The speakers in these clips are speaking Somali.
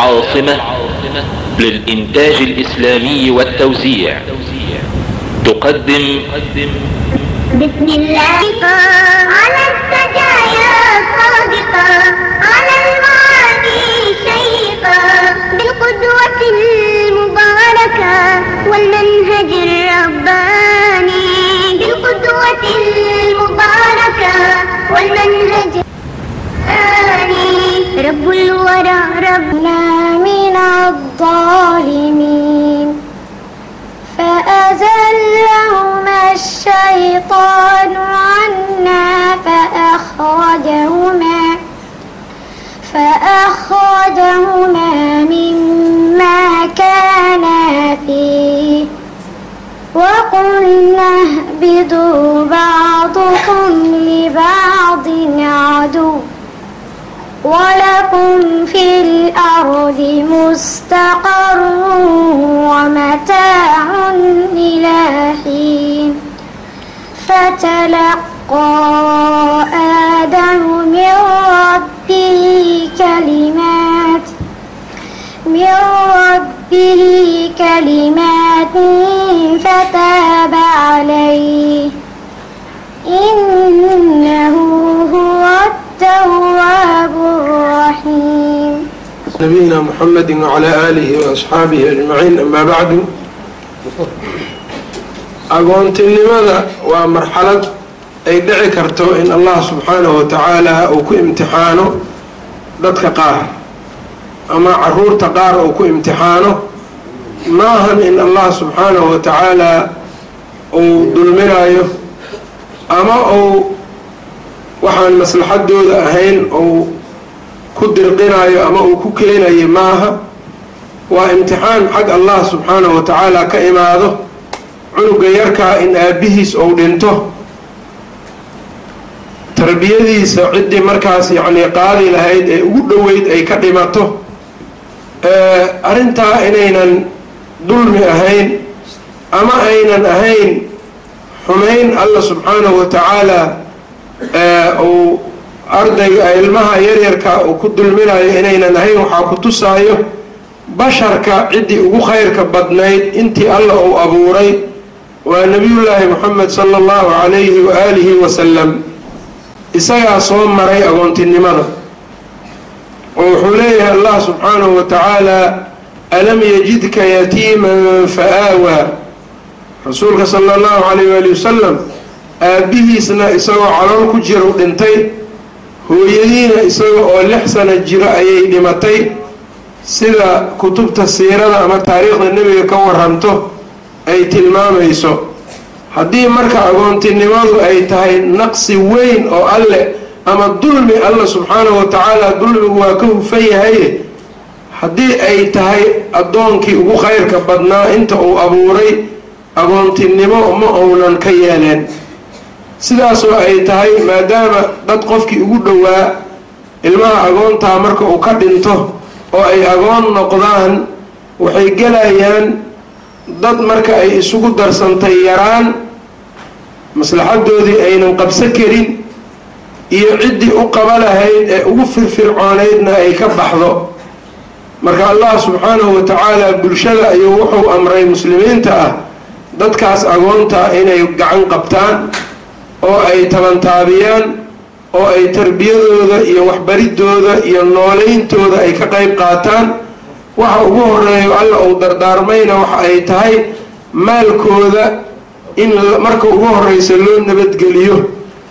العاصمة للإنتاج الإسلامي والتوزيع تقدم بسم الله على السجايا صادقة، على المعاني شيقة، بالقدوة المباركة والمنهج الرباني، بالقدوة المباركة والمنهج الرباني. رب الورى ربنا من الظالمين، فأزلهما الشيطان عنا فأخرجهما مما كانا فيه، وقلنا اهبطوا بعضكم لبعض عدو، ولكم في الأرض مستقر ومتاع إلى حين. فتلقى آدم من ربه كلمات فتاب عليه، إنه هو التواب الرحيم. نبينا محمد وعلى آله وأصحابه أجمعين. أما بعد، أقوontinimada waa marxalad ay dhici karto in Allah subxaanahu wa tacaala uu ku imtixaano dadka qaar ama caruurta qaar uu ku imtixaano. maahan in Allah subxaanahu wa tacaala uu dulminayo ama uu waxaan maslaxadooda ahayn uu ku dirqinayo ama uu ku keenayo. maaha, waa imtixaan xag Allah subxaanahu wa tacaala ka imaado. cunuga yarkaa in aabihiis ou dhinto, tarbiyadiisa ciddii markaas qaadi lahayd ee ugu dhoweyd ay ka dhimato. arrintaa inaynan dulmi ahayn ama aynan ahayn xumayn alla subxaanahu wa tacaala uu ardayga ilmaha yaryarka uu ku dulminayo inaynan ahayn waxaa ku tusaayo basharka ciddii ugu khayrka badnayd intii alla uu abuuray waa nabiyullaahi moxamed sala allahu calayhi wa aalihi wasalam. isagaa soo maray agoontinimada oo wuxuu leeyahay allah subxaanahu wa tacaala alam yajidka yatiiman fa aawaa. rasuulka sala allahu calayh waali wasalam aabbihiisna isagoo calool ku jiro dhintay, hooyadiina isaga oo 6 sano jiro ayay dhimatay, sida kutubta siirada ama taariikhda nebiga ka waranto ay tilmaamayso. haddii marka agoontinimadu ay tahay naqsi weyn oo alle ama dulmi alla subxaanahu wa tacaala, dulmigu waa ka hufan yahay. haddii ay tahay addoonkii ugu khayrka badnaa inta uu abuuray, agoontinimo ma uunan ka yeeleen. sidaasoo ay tahay, maadaama dad qofkii ugu dhowaa ilmaha agoontaa marka uu ka dhinto oo ay agoon noqdaan, waxay gelayaan dad marka ay isugu darsantay yaraan, maslaxadoodii aynan qabsan karin, iyo ciddii u qaba lahayd ee ugu firfircoonaydna ay ka baxdo. marka allah subxaanahu wa tacaala bulshada ayuu wuxuu amray muslimiinta ah dadkaas agoontaa inay gacan qabtaan oo ay tabantaabiyaan oo ay tarbiyadooda iyo waxbaridooda iyo noolayntooda ay ka qayb qaataan. waxa ugu horeeyo alla uu dardaarmayna waxa ay tahay maalkooda in marka ugu horeysa loo nabadgeliyo.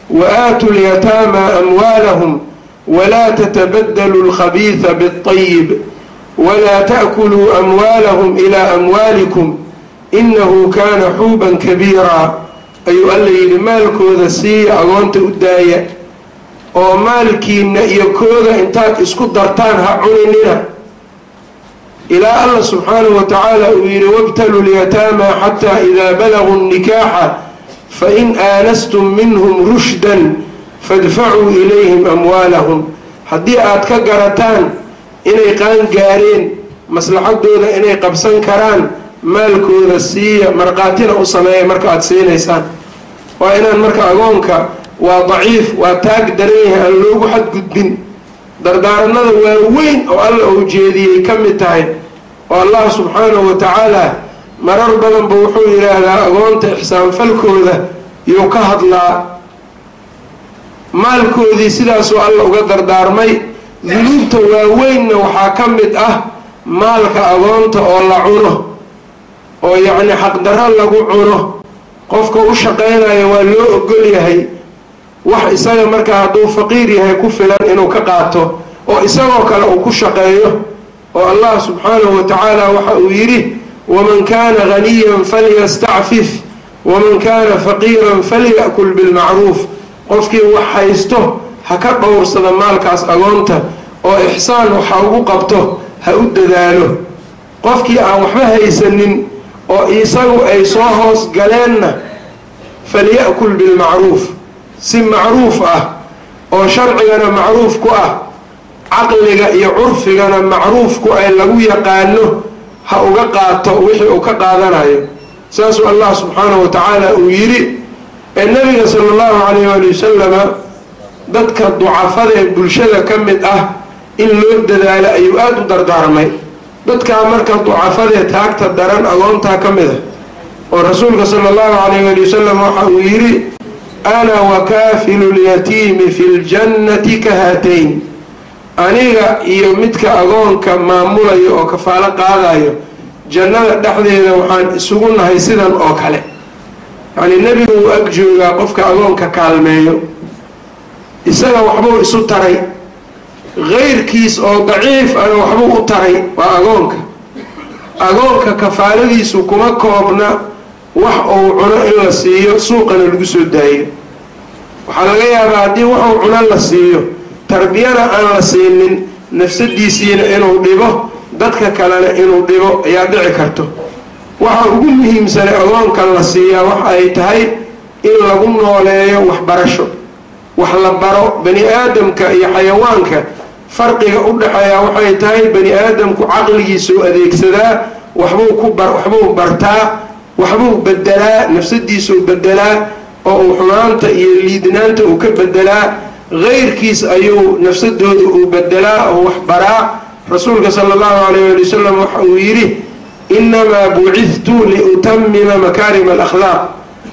wa aatu lyataama amwaalahum walaa tatabadalu lkhabiisa biاlطayib walaa ta'kuluu amwaalahum ilaa amwaalikum inahu kaana xuuban kabiiraa. ayuu alla yidhi maalkooda siiya, agoonta u daaya, oo maalkiina iyo kooda intaad isku dartaan ha cuninina. ilaa alla subxaanahu wa tacaala uu yidhi wabtaluu lyataama xataa idaa balaguu nikaaxa fain aanastum minhum rushdan fadfacuu ilayhim amwaalahum. haddii aad ka garataan inay qaan gaareen, maslaxadooda inay qabsan karaan, maalkooda siiya, marqaatina u sameeya marka aada siinaysaan. waa inaan marka agoonka waa daciif, waa taag daran yahay, aan loogu xadgudbin. dardaaranada waaweyn oo alla uu jeediyey ka mid tahay oo allah subxaanahu wa tacaala marar badan ba wuxuu yidhaahdaa agoonta ixsaanfalkooda yuu ka hadlaa maalkoodii sidaasuu alla uga dardaarmay dunuubta waaweynna waxaa ka mid ah maalka agoonta oo la cuno oo yacni xaqdarro lagu cuno qofka u shaqaynayo waa loo ogol yahay wax isaga markaa hadduu faqiir yahay ku filan inuu ka qaato oo isagoo kale uu ku shaqeeyo oo allah subxaanahu wa tacaala waxa uu yidhi waman kaana ghaniyan falyastacfif waman kaana faqiiran falya'kul bilmacruuf qofkii wax haysto ha ka dhowrsada maalkaas agoonta oo ixsaan waxa ugu qabto ha u dadaalo qofkii aan waxba haysanin oo isagu ay soo hoos galeenna falya'kul bilmacruuf si macruuf ah oo sharcigana macruuf ku ah caqliga iyo curfigana macruuf ku ay lagu yaqaano ha uga qaato wixii uu ka qaadanayo saasuu allah subxaanahu wa tacaala uu yidhi ee nabiga sala allahu calayh waali wasalama dadka ducafada ee bulshada ka mid ah in loo dadaalo ayuu aada u dardaarmay dadkaa marka ducafadee taagta daran agoontaa ka mid ah oo rasuulka sala allahu calayh waali wasalam waxa uu yidhi ana wakaafilu lyatiimi fi ljannati ka haatayn aniga iyo midka agoonka maamulayo oo kafaalo qaadayo jannada dhexdeeda waxaan isugu nahay sidan oo kale yacni nebigu uu ag joogaa qofka agoonka kaalmeeyo isaga waxbuu isu taray keyrkiis oo daciif ana waxbuu u taray waa agoonka kafaaladiisu kuma koobna wax uu cuno in la siiyo suuqana lagu soo daayo waxaa laga yaabaa haddii waxuu cuno la siiyo tarbiyana aan la siinin nafsadiisiina inuu dhibo dadka kalena inuu dhibo ayaa dhici karto waxa ugu muhiimsanay agoonkan la siiyaa waxa ay tahay in lagu nooleeyo waxbarasho wax la baro bani aadamka iyo xayawaanka farqiga u dhexeeya waxay tahay bani aadamku caqligiisa u adeegsadaa waxbuu bartaa waxbuu bedelaa nafsadiisuu bedelaa oo uu xumaanta iyo liidnaanta uu ka bedelaa keyrkiis ayuu nafsadooda uu bedelaa oo wax baraa rasuulka sala allahu calayh ali wasalam waxa uu yidhi inamaa bucithtu liutamima makaarima alakhlaaq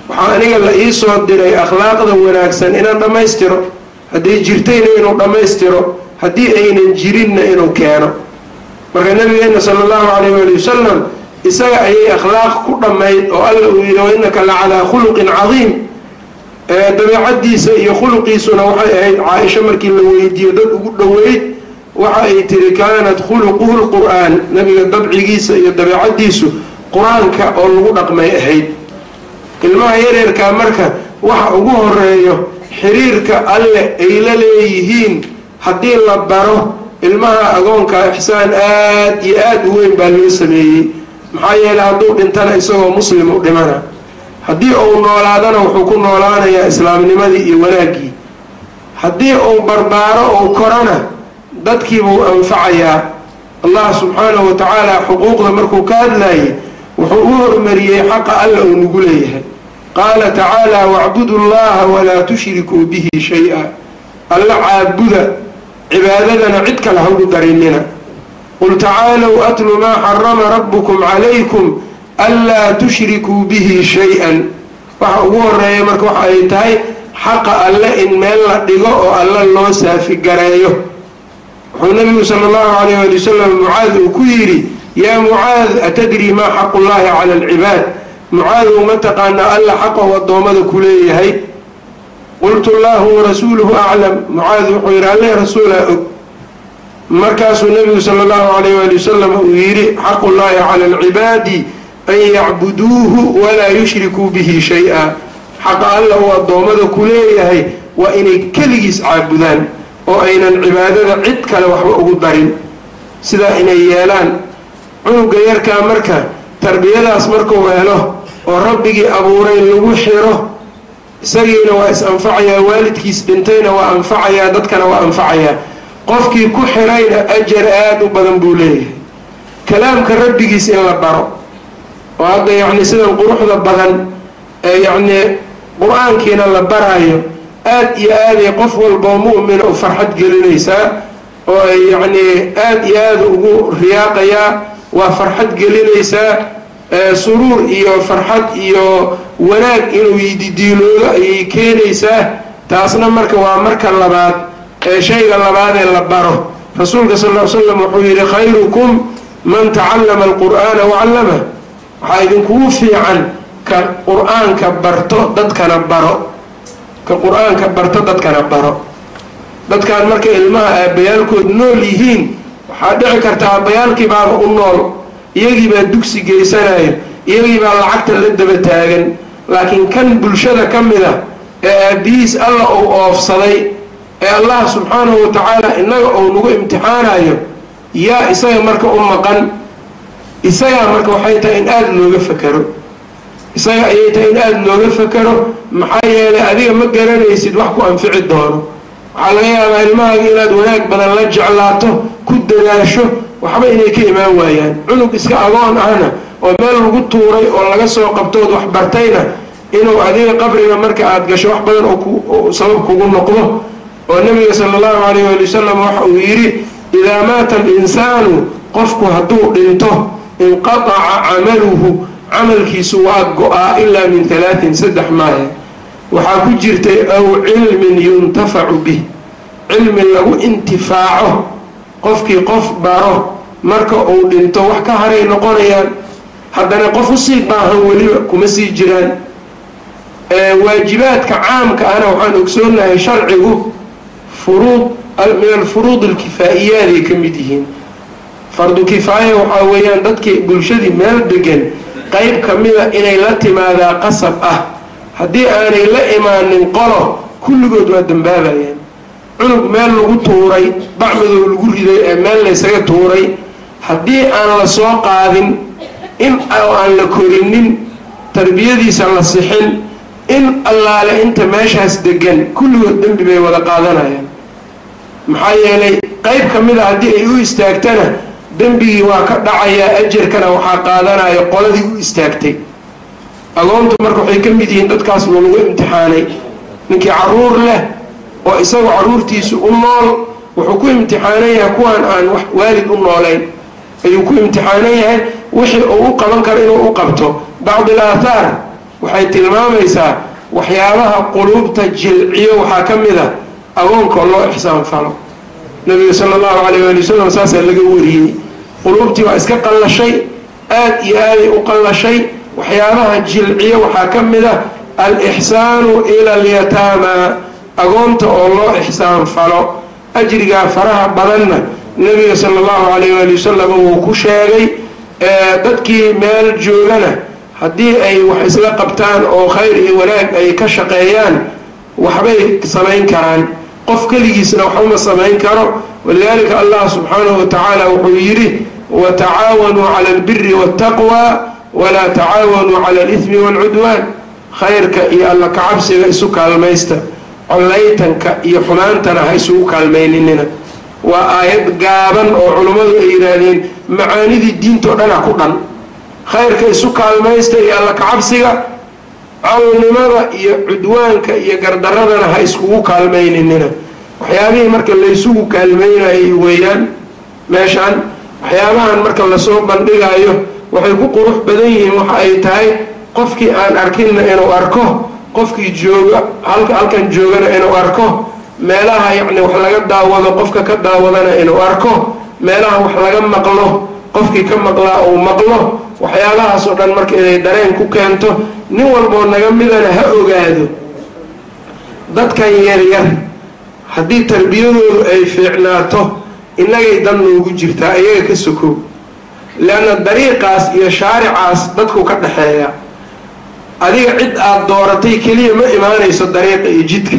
waxaa aniga la ii soo diray akhlaaqda wanaagsan inaan dhammaystiro hadday jirtayna inuu dhammaystiro haddii aynan jirinna inuu keeno marka nabigeena sala allahu calayh ali wasalam isaga ayay akhlaaq ku dhammayd oo alla uu yidhi wainaka la calaa khuluqin cadiim dabeecadiisa iyo khuluqiisuna waxay ahayd caaisha markii la weydiiyo dad ugu dhoweyd waxa ay tiri kaanat khuluquhu lqur'aan nabiga dabcigiisa iyo dabeecadiisu qur-aanka oo lagu dhaqmay ahayd ilmaha yareerkaa marka waxa ugu horeeyo xiriirka alle ay la leeyihiin haddii la baro ilmaha agoonka ixsaan aad iyo aada u weyn baa loo sameeyey maxaa yeeley hadduu dhintana isagoo muslim u dhimana haddii uu noolaadana wuxuu ku noolaanayaa islaamnimadii iyo wanaaggii haddii uu barbaaro uu korana dadkiibuu anfacayaa allah subxaanahu wa tacaala xuquuqda markuu ka hadlayay wuxuu u hormariyey xaqa alla uu nagu leeyahay qaala tacaala wacbudu llaha walaa tushrikuu bihi shay-a alla caabuda cibaadadana cid kale haugu darinina qul tacaalow atlu maa xarama rabbukum calaykum anlaa tushrikuu bihi shay-an waxa ugu horeeya marka waxa ay tahay xaqa alle in meel la dhigo oo alle loo saafigareeyo wuxuu nabigu sala allahu calayh ali wasalam mucaad uu ku yidhi yaa mucaad atadri maa xaqu llahi cala alcibaad mucaadow ma taqaanaa alla xaqow addoommada ku leeyahay qultu allahu warasuuluhu aclam mucaad wuxuu yidhi alle rasuulaa og markaasuu nabigu sala allahu calayh ali wasalam uu yidhi xaqu llahi cala alcibaadi an yacbuduuhu walaa yushrikuu bihi shay-a xaqa alla uu addoommada ku leeyahay waa inay keligiis caabudaan oo aynan cibaadada cid kale waxba ugu darin sidaa inay yeelaan cunuga yarkaa marka tarbiyadaas markuu helo oo rabbigii abuuray lagu xiro isagiina waa is anfacayaa waalidkiis dhintayna waa anfacayaa dadkana waa anfacayaa qofkii ku xirayna ajar aada u badan buu leeyahay kalaamka rabbigiis in la baro oo hadda yacni sidan quruxda badan ee yacni qur-aankiina la baraayo aada iyo aaday qof walboo mu'mina u farxad gelinaysaa يعني آد ugu riyaaqaya waa farxad gelinaysa suruur iyo farxad iyo wanaag inuu yididiiloodo ay keenaysaa taasna marka waa marka labaad shayga labaad ee la baro rasuulka sallallahu alayhi wasallam wuxuu yiri khayrukum man ta'allama al-qur'ana wa 'allama waxa idinku fiican ka qur'aanka barto dadkana baro ka qur'aanka barto dadkana baro dadkan marka ilmaha aabayaalkood nool yihiin waxaa dhici karta aabayaalkii baa u nool iyagii baa dugsi geysanayo iyagii baa lacagta la daba taagan laakiin kan bulshada kamida ee aabihiis alla uu oofsaday ee Allah subhanahu wa ta'ala inaga uu nagu imtixaanayo yaa isaga marka u maqan isaga marka waxay tahay in aad looga fakaro isaga ayay tahay in aad looga fakaro maxaa yeelay adiga ma garanaysid wax ku anfici doono waxaa laga yaabaa ilmahaaga inaad wanaag badan la jeclaato ku dadaasho waxba inay ka imaan waayaan cunug iska agoon ahna oo meel lagu tuuray oo laga soo qabtood wax bartayna inuu adiga qabriga marka aad gasho wax badan oo sabab kugu noqdo oo nabiga sallallahu alayhi wa sallam waxa uu yiri idaa maata al-insaanu qofku hadduu dhinto inqata'a 'amaluhu 'amalkiisu waa go'aa ilaa min 3 maahe waxaa ku jirtay aw cilmin yuntafa'u bih cilmi lagu intifaaco qofkii qof baro marka uu dhinto wax ka haray noqonayaan haddana qof u sii baahan weliba kuma sii jiraan waajibaadka caamka ana waxaan ogsoonahay sharcigu furuud min alfuruud alkifaa'iyyaad ay ka mid yihiin fardu kifaaya waxaa weeyaan dadkii bulshadii meel degan qayb ka mida inay la timaadaa qasab ah haddii aanay la imaanin qolo kulligood waa dambaabayaan cunug meel lagu tuuray bacmadoo lagu riday ee meel laysaga tuuray haddii aan la soo qaadin in aan la korinin tarbiyadiisa la sixin in allaale inta meeshaas degan kulligood dembi bay wada qaadanayaan maxaa yeelay qayb ka mida haddii ay u istaagtana dembigii waa ka dhacayaa ajarkana waxaa qaadanaya qoladii u istaagtay agoontu marka waxay ka mid yihiin dadkaas lagu imtixaanay ninkii caruur leh oo isagoo caruurtiisu u nool wuxuu ku imtixaanan yahay kuwaan aan wax waalid u noolayn ayuu ku imtixaanan yahay wixii uu u qaban karo inuu u qabto bacd al-aathaar waxay tilmaamaysaa waxyaabaha quluubta jilciyo waxaa ka mid ah agoonka loo ixsaan falo nabiga sallallahu alayhi wa sallam saasaa laga wariyey quluubtii waa iska qallashay aad iyo aaday u qallashay waxyaabaha jilciyo waxaa ka mid ah al-ixsaanu ila al-yataama agoonta oo loo ixsaan falo ajrigaa faraha badanna nabiga sallallahu alayhi wa sallam wuu ku sheegay dadkii meel joogana haddii ay wax isla qabtaan oo khayr iyo wanaag ay ka shaqeeyaan waxbay samayn karaan qof keligiisna waxuma samayn karo walidaalika allah subxaanahu wa tacaala wuxuu yidhi watacaawanuu cala albiri waataqwa walaa tacaawanuu cala alithmi waalcudwaan khayrka iyo alla kacabsiga isu kaalmaysta collaytanka iyo xumaantana ha isugu kaalmayninina waa aayad gaaban oo culummadu ay yidhaahdeen macaanidii diintao dhana ku dhan khayrka isu kaalmaysta iyo alla kacabsiga cawnimada iyo cudwaanka iyo gardaradana ha iskugu kaalmayninina waxyaabihii marka laysugu kaalmaynayay weeyaan meeshaan waxyaabahan marka lasoo bandhigayo waxay ku qurux badan yihiin waxa ay tahay qofkii aan arkinna inuu arko qofkii jooga halkan joogana inuu arko meelaha yacni wax laga daawado qofka ka daawadana inuu arko meelaha wax laga maqlo qofkii ka maqlaa uu maqlo waxyaabahaas oo dhan marka inay dareen ku keento nin walboo naga midana ha ogaado dadkan yaryar haddii tarbiyadoodu ay fiicnaato innagay dan noogu jirtaa iyaga ka sokow leanna dariiqaas iyo shaaricaas dadku ka dhaxeeya adiga cid aad dooratay keliya ma imaanayso dariiqa iyo jidka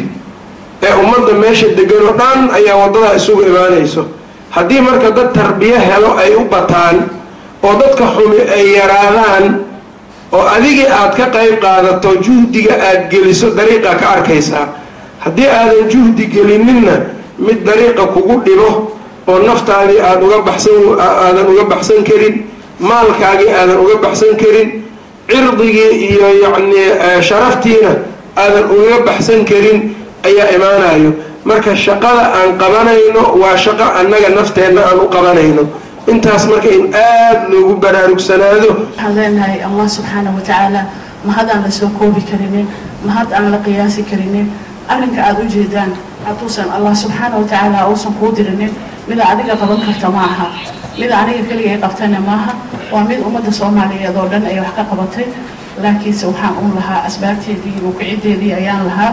ee ummadda meesha degan oo dhan ayaa waddadaa isugu imaanayso haddii marka dad tarbiyo helo ay u bataan oo dadka xumi ay yaraadaan oo adigii aad ka qayb qaadato juhdiga aad geliso dariiqa ka arkaysaa haddii aadan juhdi gelininna mid dariiqa kugu dhibo oo naftaadii aadan uga baxsan karin maalkaagii aadan uga baxsan karin cirdigii iyo yacni sharaftiina aadan uga baxsan karin ayaa imaanayo marka shaqada aan qabanayno waa shaqo annaga nafteenna aan u qabanayno intaas marka in aad loogu baraarugsanaado waxaan leenahay allah subxaanahu watacaala mahad aan la soo koobi karinin mahad aan la qiyaasi karinin arrinka aad u jeedaan hadduusan allah subxaanahu watacaala uusan kuu dirinin mida adiga qaban karta ma aha mida aniga keligay qabtana maaha waa mid ummadda soomaaliyeed oo dhan ay wax ka qabatay laakiinse waxaan un lahaa asbaabteedii iyo kicideedii ayaan lahaa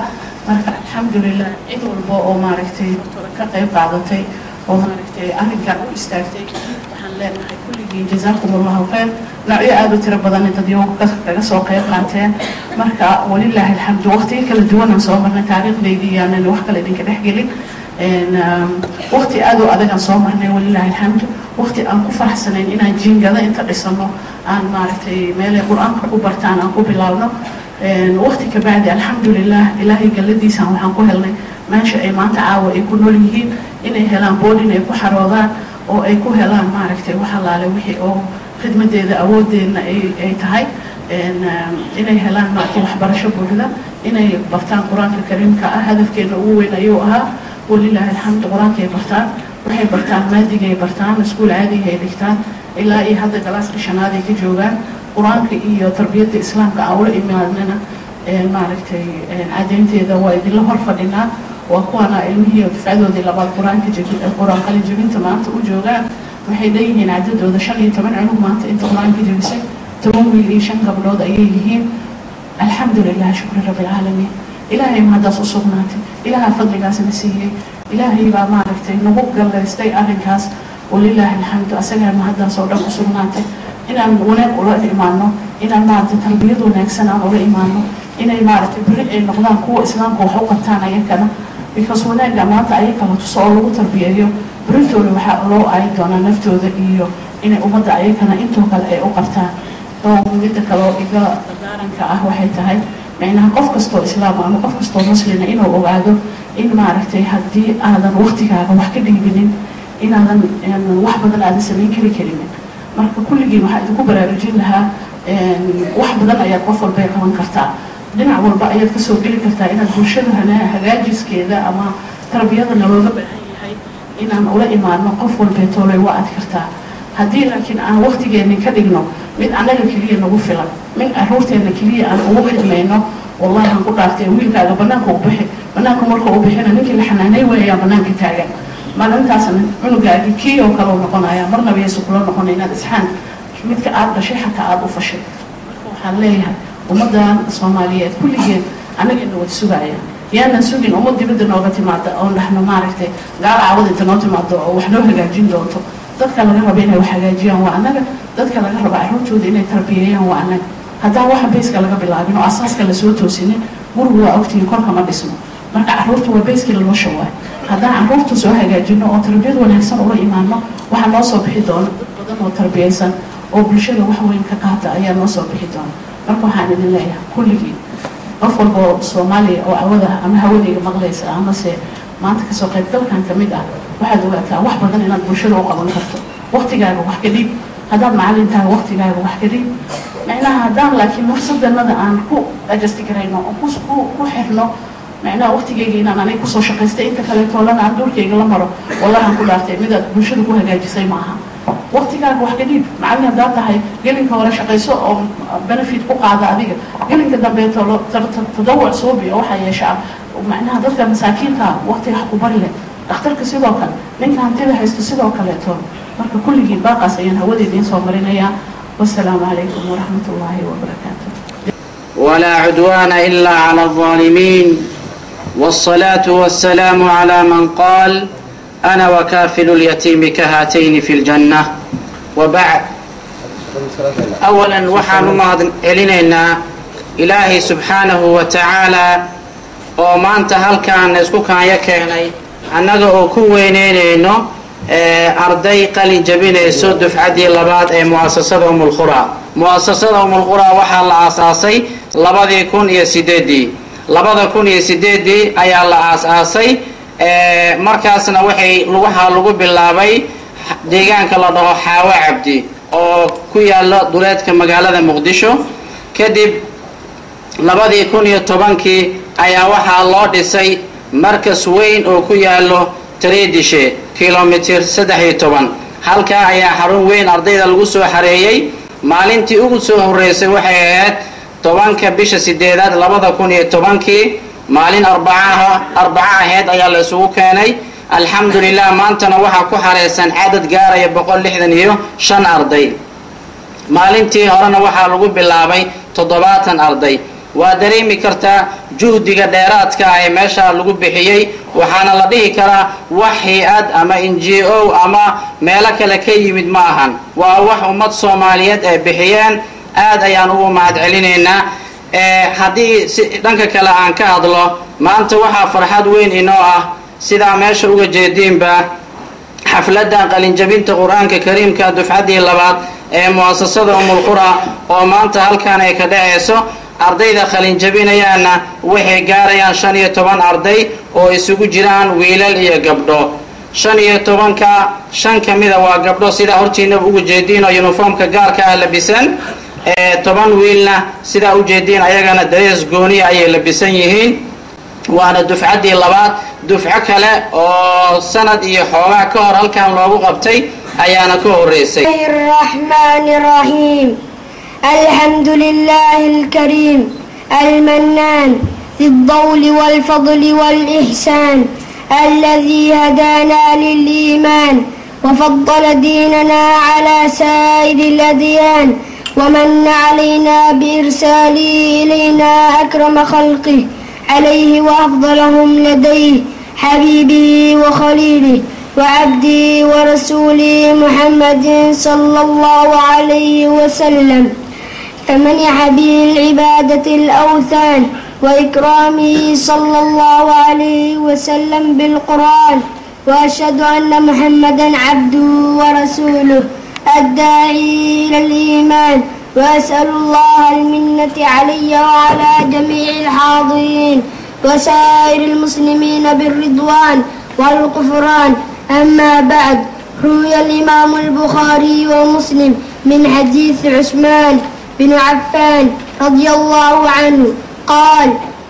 marka alxamdulilah cid walba oo maaragtay ka qayb qaadatay oo maaragtay arrinkan u istaagtay waxaan leenahay kulligii jazaakum allahu khayr noocyo aad u tiro badan dad iyagu kaga soo qayb qaateen marka walilaahi alxamdu waqtiyo kala duwanaan soo marnay taariikhdeydii yaanan wax kale idinka dhex gelin waqti aad u adagaan soo marnay walilaahi alxamdu waqti aan ku faraxsanayn inaan jiingada inta dhisano aan maaragtay meelay qur-aanka ku bartaan aan ku bilaabno waqti ka bacdi alxamdulilah ilaahay galladiisaan waxaan ku helnay meesha ay maanta caawa ay ku nool yihiin inay helaan boodin ay ku xaroodaan oo ay ku helaan maaragtay wax allaale wixii oo khidmadeeda awoodeedna ay tahay inay helaan maaragtay waxbarasho buuxda inay bartaan qur-aanka kariimka ah hadafkeena ugu weyn ayuu ahaa walilaahi alxamdu qur-aanka ay bartaan waxay bartaan maadiga ay bartaan iskuul caadiga ay dhigtaan ilaa iyo hadda galaaska shanaad ay ka joogaan qur-aanka iyo tarbiyadda islaamka aan ula imaadnana maaragtay cadeynteeda waa idinla hor fadhinaa waa kuwana ilmihii difcadoodii labaad qur-aan qalin jebinta maanta u joogaan waxay leeyihiin cadadooda 15 cunug maanta inta qur-aanka jebisay 10 wiil iyo 5 gabdhood ayay yihiin alxamdulilah shukri rabbilcaalamiin ilaahay mahadaas u sugnaatay ilaaha fadligaasna siiyey ilaahay baa maaragtay nagu gallaystay arrinkaas walilaahi alxamdu asagaa mahadaas oo dhan u sugnaatay inaan wanaag ula imaano inaan maaragtay tarbiyad wanaagsan aan ula imaano inay maaragtay beri ay noqdaan kuwa islaamka wax u qabtaan ayakana because wanaaga maanta ayaka la tuso oo lagu tarbiyeeyo berintooda waxaa loo aayi doonaa naftooda iyo inay ummadda ayakana intoo kale ay u qabtaan oo midda kaloo iga dardaaranka ah waxay tahay macnaha qof kastoo islaam ama qof kastoo muslina inuu ogaado in maaragtay haddii aadan waqtigaaga wax ka dhiibinin inaadan wax badan aadan samayn karinin marka kulligii waxaa idinku baraarujin lahaa wax badan ayaad qof walba qaban kartaa dhinac walba ayaad kasoo geli kartaa inaad bulshada hagaajiskeeda ama tarbiyadana looga baahan yahay inaan ula imaadno qof walbeetoolay waa aad kartaa haddii laakiin aan waqtigeeni ka dhigno mid annaga keliya nagu filan min caruurteena keliya aan ugu xidmayno wallahi aan ku dhaartay wiilkaaga banaanka u bixi banaanka marka u bixina ninkii la xanaanay weeyaa banaanka taagan maalintaasna cunugaagii kii oo kale noqonaya marnaba yeesu kula noqonay inaad isxaan midka aad dhashay xataa aad u fashay marka waxaan leeyahay ummaddan soomaaliyeed kulligeed annagana wad sugaya yaanan sugin ummad dibadda nooga timaada oo dhahno maaragtay gaala caawad inta noo timaado oo wax noo hagaajin doonto dadka laga raba inay wax hagaajiyaan waa annaga dadka laga raba carruurtooda inay tarbiyeeyaan waa annaga haddaan waxa bayska laga bilaabin oo asaaska lasoo toosinin gurigu waa ogtihiin korka ma dhisno marka carruurta waa bayskii nolosha waay haddaan carruurta soo hagaajino oo tarbiyad wanaagsan ula imaano waxaa noo soo bixi doona dad badan oo tarbiyaysan oo bulshada wax weyn ka qaata ayaa noo soo bixi doona marka waxaan idin leeyahay kulligii qof walba oo soomaaliya oo awada ama hawadayga maqlaysa amase maanta kasoo qaybgalkan ka mid ah waxaad ogaataa wax badan inaad bulshada u qaban karto waqtigaaga wax ka dhiib haddaad macalintahay waqtigaaga wax ka dhiib macnaha haddaan laakiin nafsadanada aan ku adjasti karayno oo ku xirno macnaha waqtigayga inaan aniga kusoo shaqaystay inta kaleetoolana aan duurkayga la maro wallahi aan ku dhaartay midaad bulshada ku hagaajisay ma aha waqtigaaga wax ka dhiib macallin haddaad tahay gelinka hore shaqayso oo benefit ku qaada adiga gelinka dambeeto tadawuc suubi oo waxaa yeeshaa macnaha dadka masaakiinta waqtiga wax ku bari leh dhakhtarka sidoo kale ninka hantida haysto sidoo kaleeto marka kulligii baaqaas ayaan hawada idiin soo marinayaa wassalaamu calaykum waraxmat ullaahi wabarakaatu ولا عدوان إلا على الظالمين والصلاة والسلام على من قال أنا وكافل اليتيم كهاتين في الجنة وبعد أولا وحان ماض إلينا إلهي سبحانه وتعالى وما أنت هل كان نسكو كان يكيني أنه كوينينينو أرضي قلي جبين يسود دفعدي اللبات مؤسسة أم القرى مؤسسة أم القرى وحا الأساسي لبادي يكون يسيدي لبادا كون يسيدي أي الأساسي markaasna waxay lugaha lagu bilaabay deegaanka la dhaho xaawa cabdi oo ku yaala duleedka magaalada muqdisho kadib 2010 ayaa waxaa loo dhisay markas weyn oo ku yaalo Tareedishe kilomitir 13 halkaa ayaa xarun weyn ardayda lagu soo xareeyay maalintii ugu soo horeysay waxay ahayd 10 bisha 8 2010 maalin arbaca ahayd ayaa la isugu keenay alxamdulillah maantana waxa ku xareysan cadad gaaraya 165 arday maalintii horena waxa lagu bilaabay 70 arday waa dareemi kartaa juhdiga dheeraadka ah ee meesha lagu bixiyay waxaana la dhihi karaa wax hay'ad ama NGO ama meel kale ka yimid ma ahan waa wax ummad Soomaaliyeed ay bixiyeen aad ayaan ugu mahad celinaynaa haddii dhanka kale aan ka hadlo maanta waxa farxad weyn inoo ah sida meesha uga jeedinba xafladda qalin jabinta Quraanka Kariimka dufcadii labaad ee muassasada Ummul Qura oo maanta halkaan ay ka dhacayso ardayda qalin jabinayaana waxay gaarayaan 15 arday oo isugu jiraan wiilal iyo gabdho 15ka 5 kamida waa gabdho sida hortiina ugu jeedin oo uniformka gaarka ah labisan 10 wiilna sida u jeedin ayagana darees gooni ay labisan yihiin waana dufcadii labaad dufco kale oo sanad iyo xoogaa ka hor halkaan loogu qabtay ayaana ka horeysay Bismillahir Rahim الحمد لله الكريم المنان للضول والفضل والإحسان الذي هدانا للإيمان وفضل ديننا على سائر الأديان ومن علينا بإرساله إلينا أكرم خلقه عليه وأفضلهم لديه حبيبه وخليله وعبده ورسوله محمد صلى الله عليه وسلم فمنح به العبادة الأوثان وإكرامه صلى الله عليه وسلم بالقرآن وأشهد أن محمدا عبده ورسوله الداعي إلى الإيمان وأسأل الله المنة علي وعلى جميع الحاضرين وسائر المسلمين بالرضوان والغفران أما بعد روي الإمام البخاري ومسلم من حديث عثمان بن عفان رضي الله عنه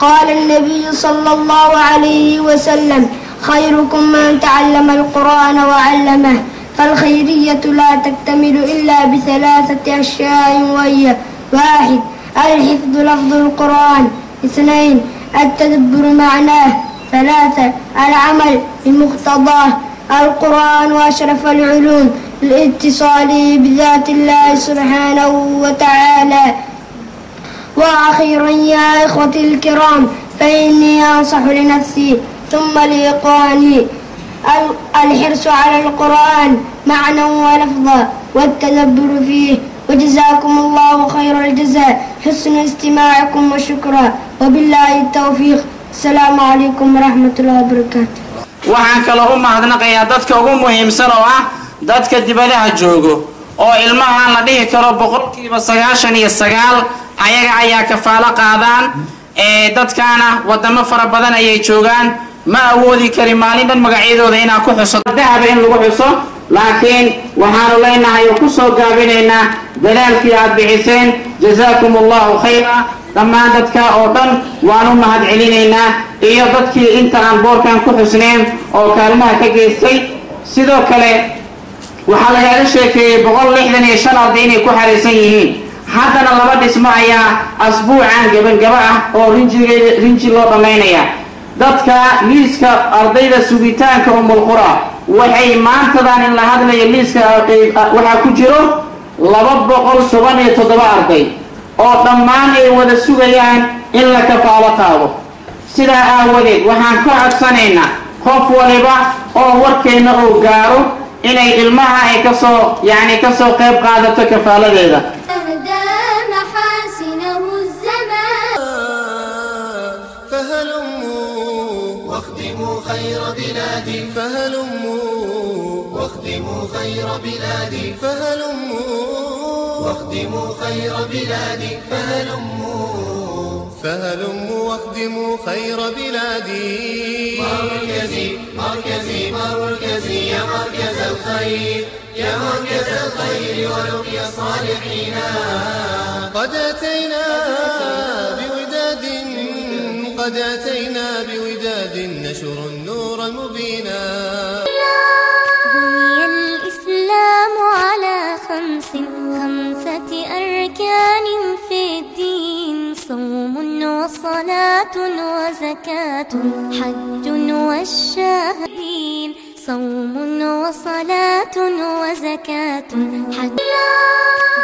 قال النبي صلى الله عليه وسلم خيركم من تعلم القرآن وعلمه فالخيرية لا تكتمل إلا بثلاثة أشياء وهي 1 الحفظ لفظ القرآن 2 التدبر معناه 3 العمل بمقتضاه القرآن وأشرف العلوم لاتصاله بذات الله سبحانه وتعالى وأخيرا يا إخوتي الكرام فإني أنصح لنفسي ثم لإخواني الحرص على القرآن معنى ولفظا والتدبر فيه وجزاكم الله خير الجزاء حسن استماعكم وشكرا وبالله التوفيق السلام عليكم ورحمة الله وبركاته waxaan kala u mahadnaqayaa dadka ugu muhiimsan oo ah dadka dibadaha joogo oo ilmaha la dhihi karo 99% ayaga ayaa kafaalo qaadaan dadkana wadamo fara badan ayay joogaan ma awoodi kari maalin dhan magacyadooda inaan ku xuso dahab in lagu xuso laakiin waxaanu leenahay ku soo gaabinaynaa dadaalkii aad bixiseen jazaakumullahu khayra dhammaan dadka oo dhan waanu mahad celinaynaa iyo dadkii inta aan boorkan ku xusneen oo kaalmaha ka geystay sidoo kale waxaa laga sheekeeyay 165 arday inay ku xareysan yihiin haddana laba dhismo ayaa asbuucan gabagaba ah oo rinji loo dhameynaya dadka liiska ardayda sugitaanka Ummul Qura waxay maantadan in la hadlayo liiska waxa ku jiro 277 arday oo dhammaan ay wada sugayaan in la kafaalo qaado sidaa aawadeed waxaan ka codsanaynaa qof waliba oo warkeena oo gaaro inay ilmaha ay kasoo qayb qaadato kafaaladeeda واخدموا خير بلادي واخدموا خير بلادي واخدموا خير بلادي واخدموا خير بلادي مركزي يا مركز الخير ولقيا الصالحين قد أتينا بوداد قد أتينا بوداد نشر النور المبينا. بني الإسلام على خمسة أركان في الدين: صوم وصلاة وزكاة حج والشهادين. صوم وصلاة وزكاة حج.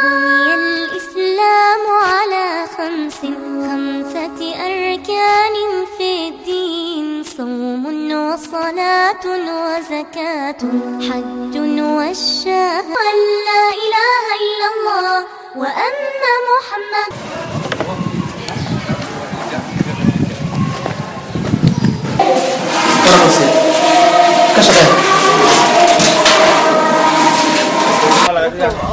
بني الإسلام على خمسة أركان في الدين: صوم وصلاة وزكاة حج والشهادة. أن لا إله إلا الله وأن محمد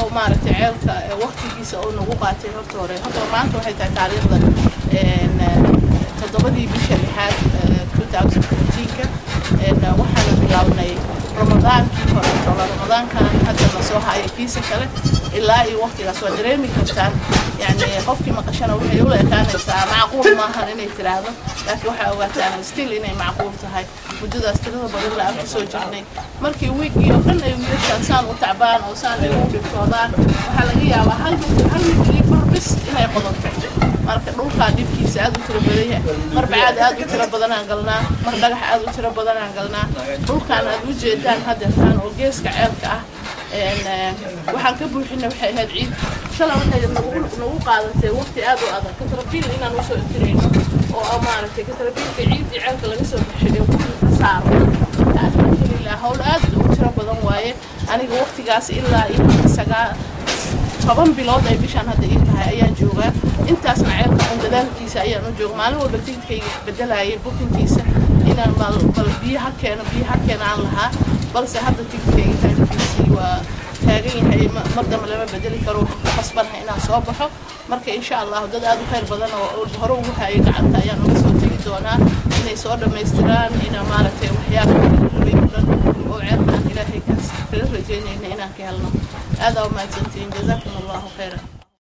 oo maaragtay ceelka waqtigiisa oo nagu qaatay horta hore maanta waxay tahay taariikhda 7 bisha 6 2014 waxaana bilownay ramadaankii hore ramadaankan hadda la soo hayay kiisa kale ilaa iyo waqtigaas waa dareemi kartaan yani qofkii maqashana waxay u leeyahay macquul maaha inay tiraahdo laakiin waxa ogaataan still inay macquul tahay muddadaas tirada badan la soo jirnay markii weekii oo dhan ay wiilashan saan u tacbaan oo saan ay u dhibtoodaan waxa laga yaabaa hal midkii farbis inay qodobto marka dhulka dibkiisa aad u tiro badan yahay mar baad aad u tiro badan aan galnaa mar dhagax aad u tiro badan aan galnaa dhulkan aad u jeedaan hadda taan oo geeska ceelka ah waxaan ka buuxinay waxay ahayd ciid shalay waxay nagu qaadatay waqti aad u adag ka tarbiil inaan u soo intireyno oo maaragtay ka tarbiilka ciid ceelka laga soo bixiyo ka saaro alxamdulillah hawl aad u tiro badan waaye aniga waqtigaas ilaa 7 bilood ay bishaan hadda ii tahay ayaan joogaa intaasna ceelka dadaalkiisa ayaan u joogaa maalin walba tigidhkayga bedelayay bukinkiisa inaan bal biyaha keena aan lahaa balse hadda tigidhkayga taagtiisii waa taagan yahay mar dambe lama bedeli karo qasbanha inaan soo baxo marka insha Allah dad aad u khayr badan oo hore ugu hayay gacanta ayaan uga soo tegi doonaa inay soo dhameystiraan inaan maaragtay waxyaabaha oo ceelkan ilaahay ka rajaynayna inaan ka helno aad oo mahadsantiin jazakumullahu khayran.